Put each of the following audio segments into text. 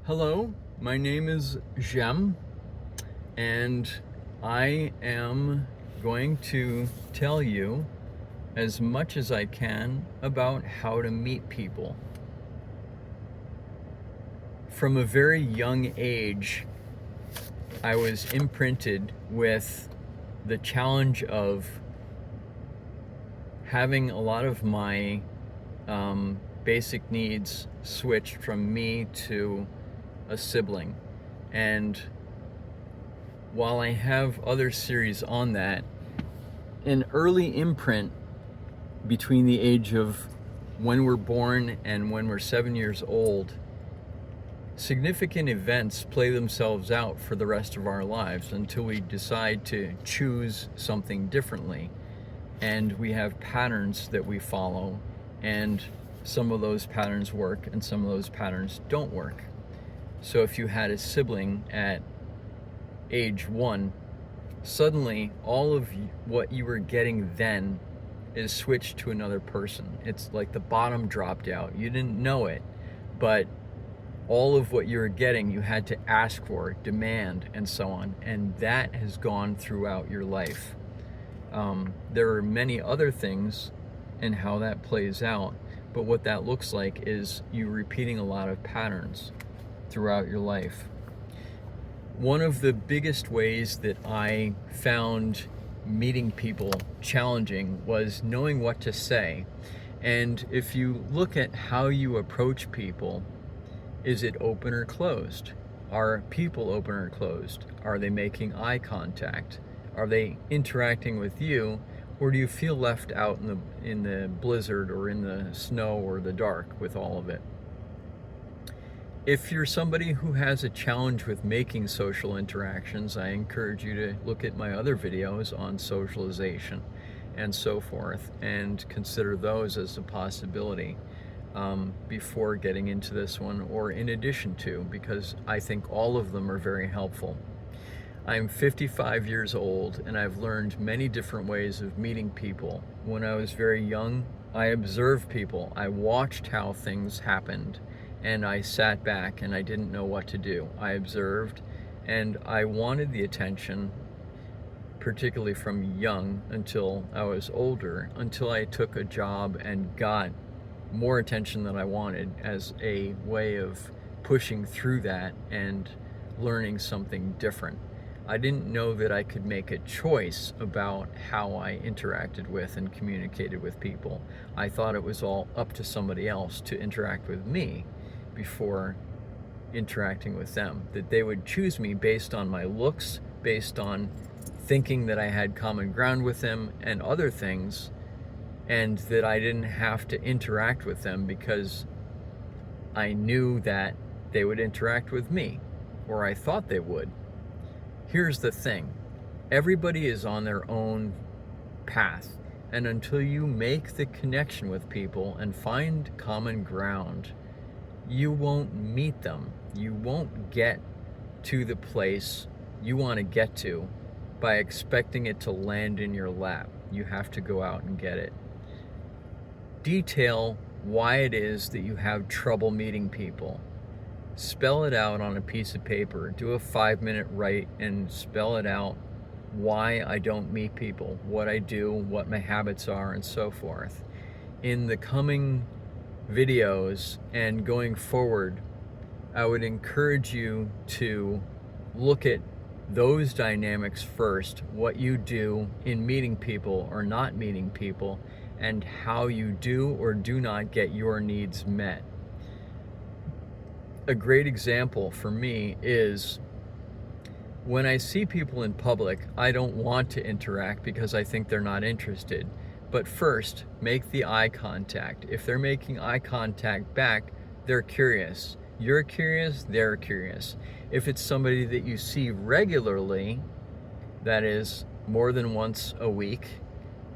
Hello, my name is Jem, and I am going to tell you as much as I can about how to meet people. From a very young age, I was imprinted with the challenge of having a lot of my basic needs switched from me to a sibling. And while I have other series on that, an early imprint between the age of when we're born and when we're 7 years old, significant events play themselves out for the rest of our lives until we decide to choose something differently. And we have patterns that we follow, and some of those patterns work and some of those patterns don't work. So if you had a sibling at age 1, suddenly all of what you were getting then is switched to another person. It's like the bottom dropped out. You didn't know it, but all of what you were getting, you had to ask for, demand, and so on. And that has gone throughout your life. There are many other things in how that plays out, but what that looks like is you repeating a lot of patterns throughout your life. One of the biggest ways that I found meeting people challenging was knowing what to say. And if you look at how you approach people, is it open or closed? Are people open or closed? Are they making eye contact? Are they interacting with you, or do you feel left out in the blizzard or in the snow or the dark with all of it? If you're somebody who has a challenge with making social interactions, I encourage you to look at my other videos on socialization and so forth, and consider those as a possibility before getting into this one, or in addition to, because I think all of them are very helpful. I'm 55 years old, and I've learned many different ways of meeting people. When I was very young, I observed people. I watched how things happened, and I sat back and I didn't know what to do. I observed, and I wanted the attention, particularly from young until I was older, until I took a job and got more attention than I wanted as a way of pushing through that and learning something different. I didn't know that I could make a choice about how I interacted with and communicated with people. I thought it was all up to somebody else to interact with me before interacting with them, that they would choose me based on my looks, based on thinking that I had common ground with them and other things, and that I didn't have to interact with them because I knew that they would interact with me, or I thought they would. Here's the thing. Everybody is on their own path, and until you make the connection with people and find common ground, you won't meet them. You won't get to the place you want to get to by expecting it to land in your lap. You have to go out and get it. Detail why it is that you have trouble meeting people. Spell it out on a piece of paper. Do a 5-minute write and spell it out why I don't meet people, what I do, what my habits are, and so forth. In the coming videos and going forward, I would encourage you to look at those dynamics first, what you do in meeting people or not meeting people, and how you do or do not get your needs met. A great example for me is when I see people in public, I don't want to interact because I think they're not interested. But first, make the eye contact. If they're making eye contact back, they're curious. You're curious, they're curious. If it's somebody that you see regularly, that is more than once a week,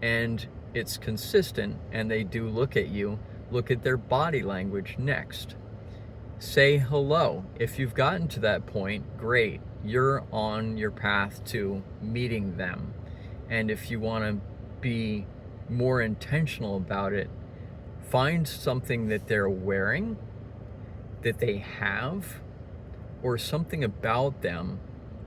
and it's consistent and they do look at you, look at their body language next. Say hello. If you've gotten to that point, great. You're on your path to meeting them. And if you want to be more intentional about it, find something that they're wearing, that they have, or something about them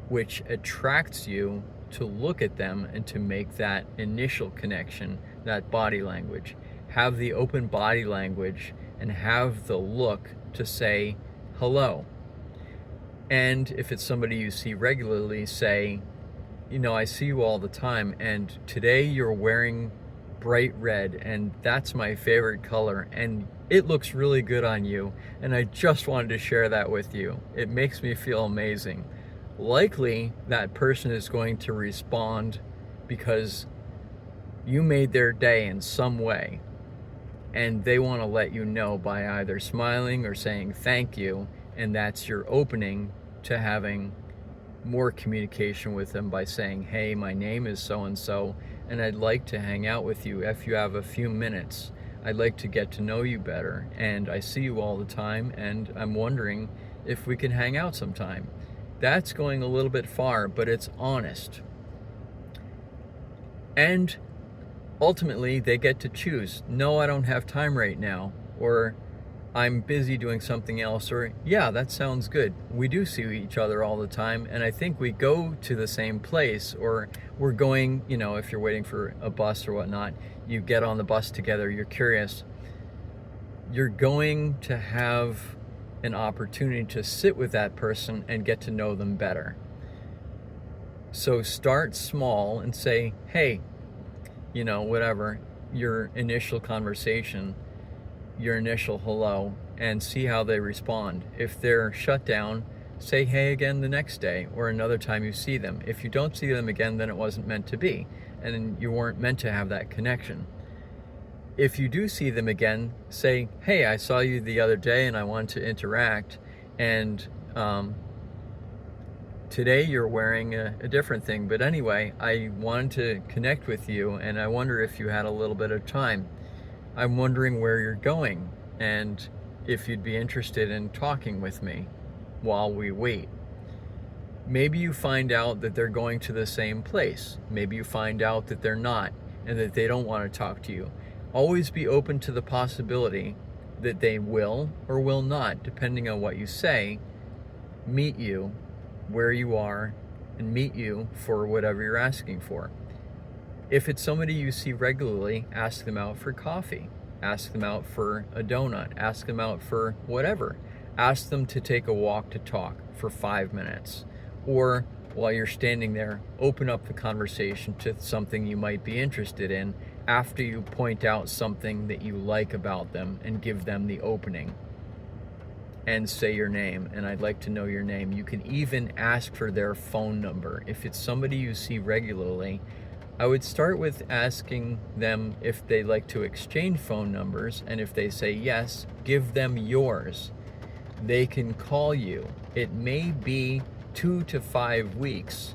which attracts you to look at them and to make that initial connection, that body language. Have the open body language and have the look to say hello. And if it's somebody you see regularly, say, you know, I see you all the time, and today you're wearing bright red, and that's my favorite color, and it looks really good on you, and I just wanted to share that with you. It makes me feel amazing. Likely that person is going to respond because you made their day in some way, and they want to let you know by either smiling or saying thank you, and that's your opening to having more communication with them by saying, hey, my name is so-and-so, and I'd like to hang out with you if you have a few minutes. I'd like to get to know you better, and I see you all the time, and I'm wondering if we can hang out sometime. That's going a little bit far, but it's honest. And ultimately, they get to choose. No, I don't have time right now, or I'm busy doing something else, or yeah, that sounds good. We do see each other all the time, and I think we go to the same place, or we're going, you know, if you're waiting for a bus or whatnot, you get on the bus together, you're curious. You're going to have an opportunity to sit with that person and get to know them better. So start small and say, hey, you know, whatever, your initial conversation, your initial hello, and see how they respond. If they're shut down, say hey again the next day or another time you see them. If you don't see them again, then it wasn't meant to be, and you weren't meant to have that connection. If you do see them again, say, hey, I saw you the other day and I wanted to interact, and today you're wearing a different thing, but anyway, I wanted to connect with you, and I wonder if you had a little bit of time. I'm wondering where you're going, and if you'd be interested in talking with me while we wait. Maybe you find out that they're going to the same place. Maybe you find out that they're not, and that they don't want to talk to you. Always be open to the possibility that they will or will not, depending on what you say, meet you where you are and meet you for whatever you're asking for. If it's somebody you see regularly, ask them out for coffee, ask them out for a donut, ask them out for whatever. Ask them to take a walk to talk for 5 minutes. Or while you're standing there, open up the conversation to something you might be interested in after you point out something that you like about them and give them the opening. And say your name, and I'd like to know your name. You can even ask for their phone number. If it's somebody you see regularly, I would start with asking them if they like to exchange phone numbers, and if they say yes, give them yours. They can call you. It may be 2 to 5 weeks,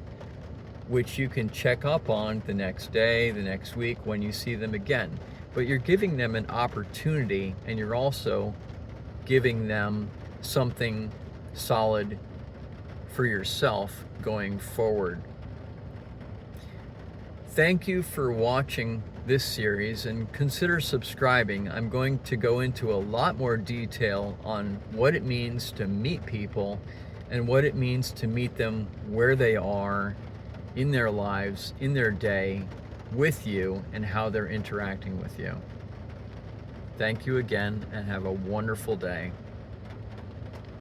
which you can check up on the next day, the next week, when you see them again. But you're giving them an opportunity, and you're also giving them something solid for yourself going forward. Thank you for watching this series, and consider subscribing. I'm going to go into a lot more detail on what it means to meet people and what it means to meet them where they are in their lives, in their day, with you, and how they're interacting with you. Thank you again, and have a wonderful day.